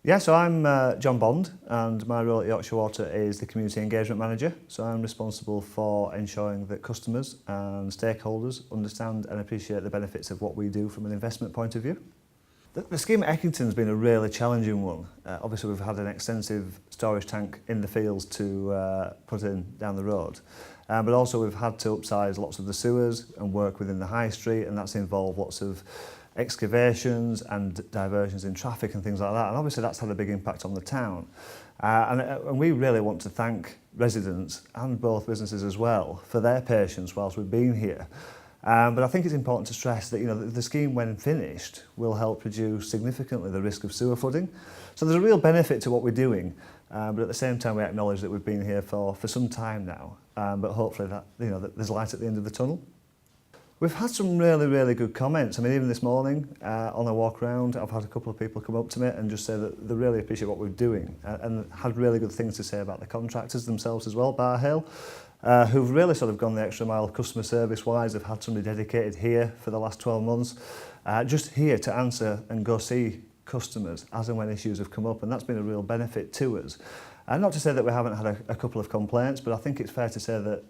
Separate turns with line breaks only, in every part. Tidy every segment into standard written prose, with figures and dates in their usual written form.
Yeah, so I'm John Bond, and my role at Yorkshire Water is the Community Engagement Manager. So I'm responsible for ensuring that customers and stakeholders understand and appreciate the benefits of what we do from an investment point of view. The scheme at Eckington has been a really challenging one. Obviously we've had an extensive storage tank in the fields to put in down the road. But also we've had to upsize lots of the sewers and work within the high street, and that's involved lots of excavations and diversions in traffic and things like that, and obviously that's had a big impact on the town. And we really want to thank residents and both businesses as well for their patience whilst we've been here. But I think it's important to stress that the scheme, when finished, will help reduce significantly the risk of sewer flooding. So there's a real benefit to what we're doing, but at the same time we acknowledge that we've been here for some time now, but hopefully that that there's light at the end of the tunnel. We've had some really good comments. I mean, even this morning on a walk around, I've had a couple of people come up to me and just say that they really appreciate what we're doing, and had really good things to say about the contractors themselves as well, Bar Hill, who've really sort of gone the extra mile customer service wise. They've had somebody dedicated here for the last 12 months, just here to answer and go see customers as and when issues have come up, and that's been a real benefit to us. And not to say that we haven't had a couple of complaints, but I think it's fair to say that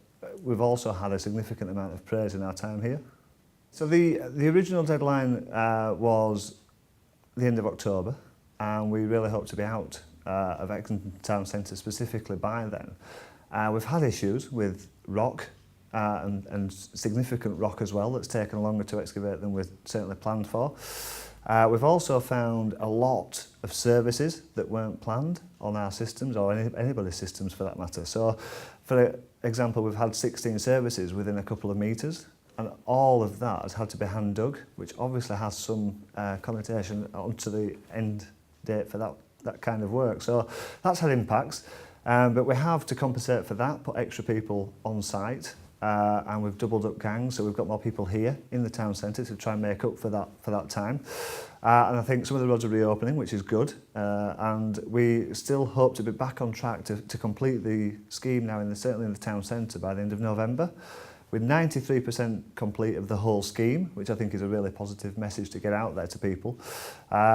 we've also had a significant amount of praise in our time here. So the original deadline was the end of October, and we really hope to be out of Eckington Town Centre specifically by then. We've had issues with rock and significant rock as well that's taken longer to excavate than we'd certainly planned for. We've also found a lot of services that weren't planned on our systems, or anybody's systems for that matter. So, for example, we've had 16 services within a couple of metres, and all of that has had to be hand dug, which obviously has some connotation onto the end date for that kind of work. So that's had impacts, but we have, to compensate for that, put extra people on site. And we've doubled up gangs, so we've got more people here in the town centre to try and make up for that time. And I think some of the roads are reopening, which is good, and we still hope to be back on track to complete the scheme now, certainly in the town centre, by the end of November, with 93% complete of the whole scheme, which I think is a really positive message to get out there to people.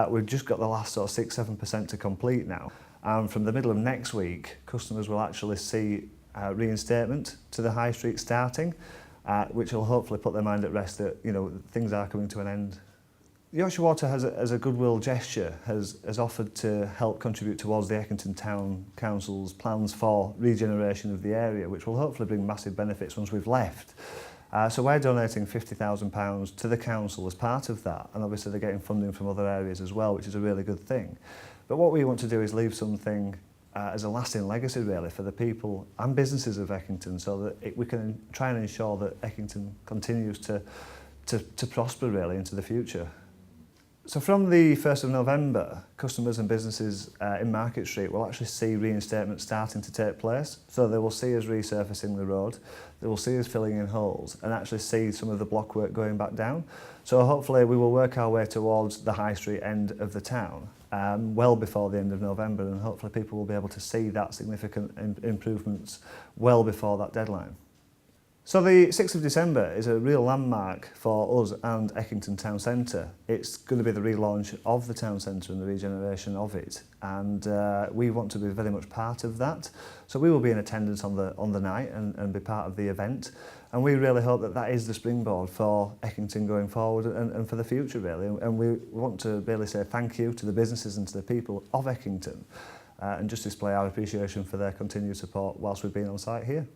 We've just got the last sort of 6–7% to complete now, and from the middle of next week, customers will actually see reinstatement to the high street starting, which will hopefully put their mind at rest that things are coming to an end. Yorkshire Water, as a goodwill gesture, has offered to help contribute towards the Eckington Town Council's plans for regeneration of the area, which will hopefully bring massive benefits once we've left. So we're donating £50,000 to the council as part of that, and obviously they're getting funding from other areas as well, which is a really good thing. But what we want to do is leave something as a lasting legacy really for the people and businesses of Eckington, so that we can try and ensure that Eckington continues to prosper really into the future. So from the 1st of November, customers and businesses in Market Street will actually see reinstatement starting to take place. So they will see us resurfacing the road, they will see us filling in holes, and actually see some of the blockwork going back down. So hopefully we will work our way towards the high street end of the town well before the end of November, and hopefully people will be able to see that significant improvements well before that deadline. So the 6th of December is a real landmark for us and Eckington Town Centre. It's going to be the relaunch of the town centre and the regeneration of it, and we want to be very much part of that. So we will be in attendance on the night and be part of the event, and we really hope that that is the springboard for Eckington going forward and for the future really. And we want to really say thank you to the businesses and to the people of Eckington, and just display our appreciation for their continued support whilst we've been on site here.